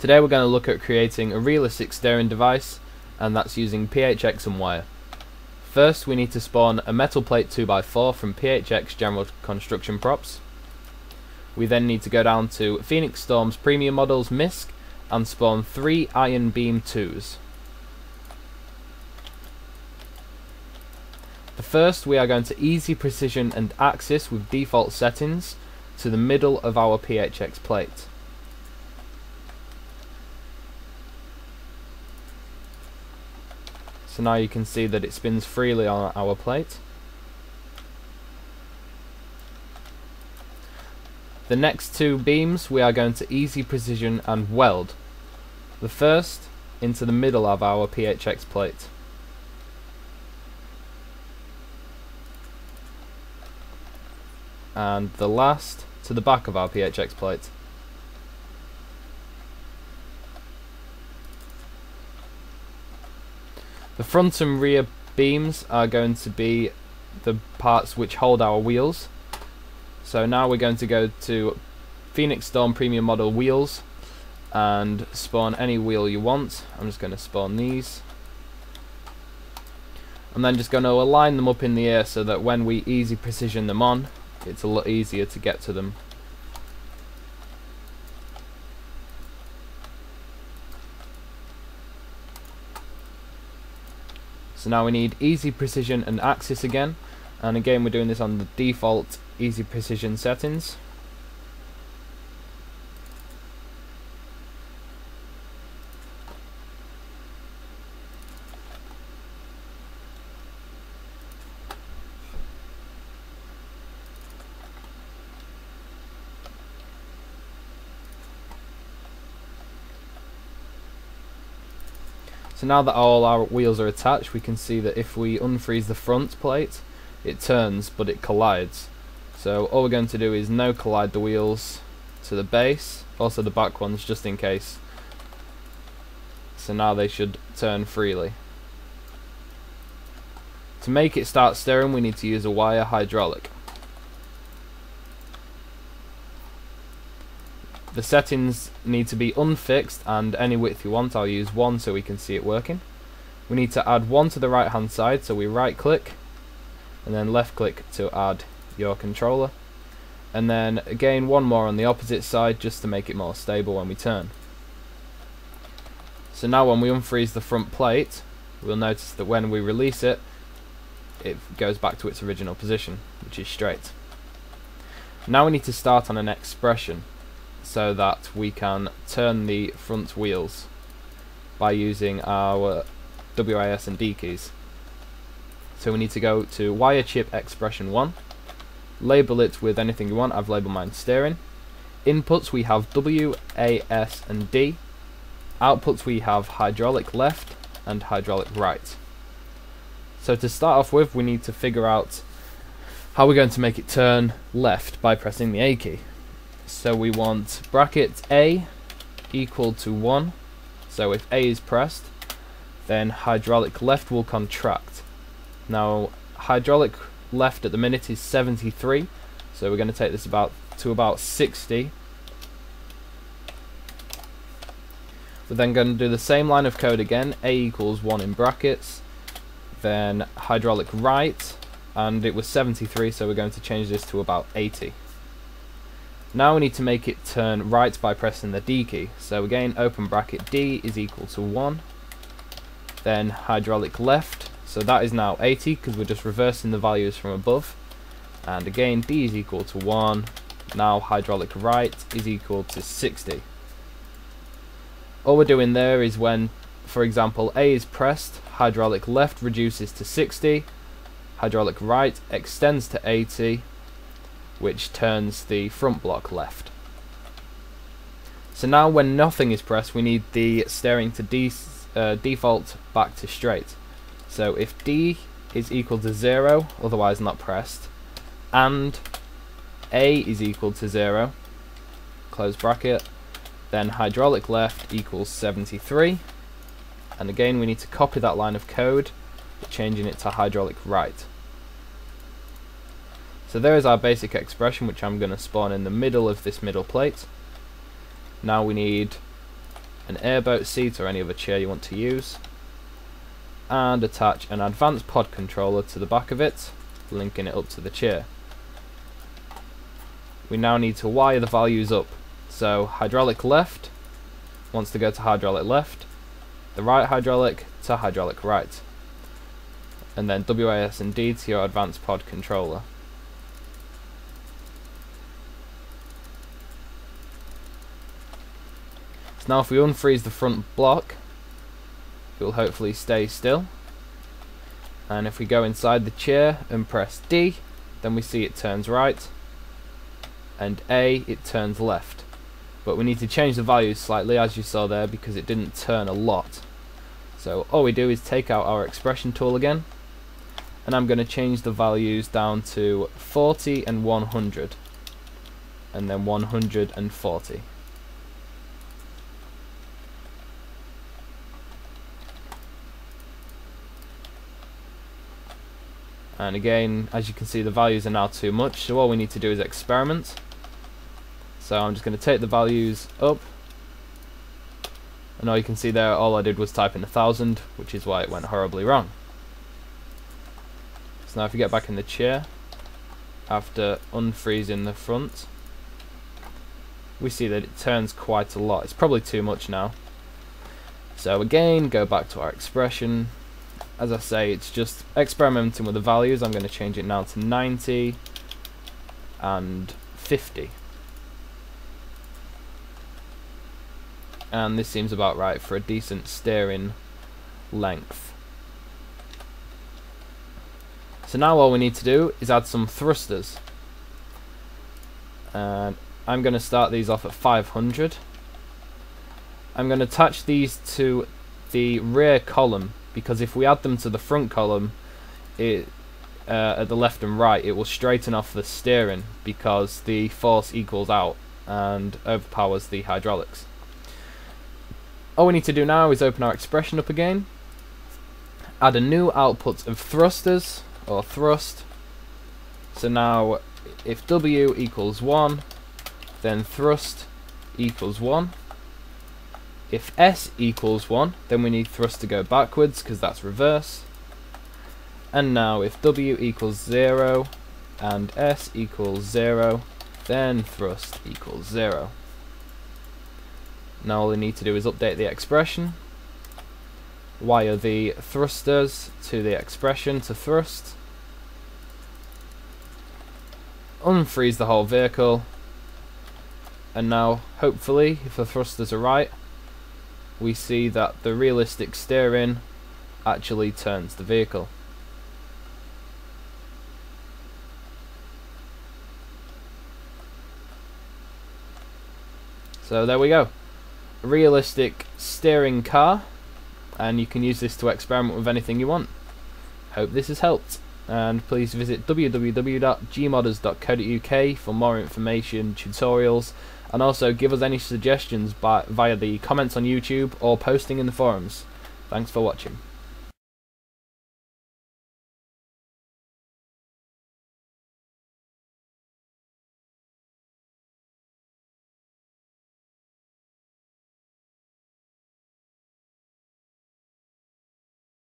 Today we're going to look at creating a realistic steering device, and that's using PHX and wire. First we need to spawn a metal plate 2x4 from PHX General Construction Props. We then need to go down to Phoenix Storm's Premium Models MISC and spawn 3 iron beam 2s. The first we are going to easy precision and axis with default settings to the middle of our PHX plate. So now you can see that it spins freely on our plate. The next two beams we are going to easy precision and weld. The first into the middle of our PHX plate. And the last to the back of our PHX plate. The front and rear beams are going to be the parts which hold our wheels. So now we're going to go to Phoenix Storm Premium Model wheels and spawn any wheel you want. I'm just going to spawn these. I'm then just going to align them up in the air so that when we easy precision them on, it's a lot easier to get to them. So now we need easy precision and axis again, and again we're doing this on the default easy precision settings. So now that all our wheels are attached, we can see that if we unfreeze the front plate, it turns but it collides. So all we're going to do is no collide the wheels to the base, also the back ones just in case. So now they should turn freely. To make it start steering, we need to use a wire hydraulic. The settings need to be unfixed, and any width you want. I'll use 1 so we can see it working. We need to add 1 to the right hand side, so we right click and then left click to add your controller, and then again 1 more on the opposite side just to make it more stable when we turn. So now when we unfreeze the front plate, we'll notice that when we release it, it goes back to its original position, which is straight. Now we need to start on an expression so that we can turn the front wheels by using our WAS and D keys. So we need to go to wire chip expression 1, label it with anything you want. I've labelled mine steering. Inputs we have W, A, S and D. Outputs we have hydraulic left and hydraulic right. So to start off with, we need to figure out how we're going to make it turn left by pressing the A key. So we want bracket A equal to 1. So if A is pressed, then hydraulic left will contract. Now hydraulic left at the minute is 73, so we're going to take this to about 60. We're then going to do the same line of code again, A equals 1 in brackets, then hydraulic right, and it was 73, so we're going to change this to about 80. Now we need to make it turn right by pressing the D key. So again, open bracket D is equal to 1. Then hydraulic left, so that is now 80 because we're just reversing the values from above. And again, D is equal to 1. Now hydraulic right is equal to 60. All we're doing there is when, for example, A is pressed, hydraulic left reduces to 60, hydraulic right extends to 80, which turns the front block left. So now when nothing is pressed, we need the steering to default back to straight. So if D is equal to 0, otherwise not pressed, and A is equal to 0, close bracket, then hydraulic left equals 73, and again we need to copy that line of code, changing it to hydraulic right. So there is our basic expression, which I'm going to spawn in the middle of this middle plate. Now we need an airboat seat or any other chair you want to use, and attach an advanced pod controller to the back of it, linking it up to the chair. We now need to wire the values up. So hydraulic left wants to go to hydraulic left, the right hydraulic to hydraulic right, and then WAS and D to your advanced pod controller. So now if we unfreeze the front block, it will hopefully stay still, and if we go inside the chair and press D, then we see it turns right, and A, it turns left. But we need to change the values slightly, as you saw there, because it didn't turn a lot. So all we do is take out our expression tool again, and I'm going to change the values down to 40 and 100, and then 140. And again, as you can see, the values are now too much, so all we need to do is experiment. So I'm just going to take the values up, and all you can see there, all I did was type in 1000, which is why it went horribly wrong. So now if you get back in the chair, after unfreezing the front, we see that it turns quite a lot. It's probably too much now. So again, go back to our expression. As I say, it's just experimenting with the values. I'm going to change it now to 90 and 50. And this seems about right for a decent steering length. So now all we need to do is add some thrusters. And I'm going to start these off at 500. I'm going to attach these to the rear column, because if we add them to the front column, at the left and right, it will straighten off the steering because the force equals out and overpowers the hydraulics. All we need to do now is open our expression up again, add a new output of thrusters, or thrust. So now if W equals 1, then thrust equals 1. If S equals 1, then we need thrust to go backwards, because that's reverse. And now if W equals 0 and S equals 0, then thrust equals 0. Now all we need to do is update the expression, wire the thrusters to the expression to thrust, unfreeze the whole vehicle, and now hopefully, if the thrusters are right, we see that the realistic steering actually turns the vehicle. So there we go. A realistic steering car, and you can use this to experiment with anything you want. Hope this has helped, and please visit www.gmodders.co.uk for more information, tutorials, and also give us any suggestions via the comments on YouTube or posting in the forums. Thanks for watching.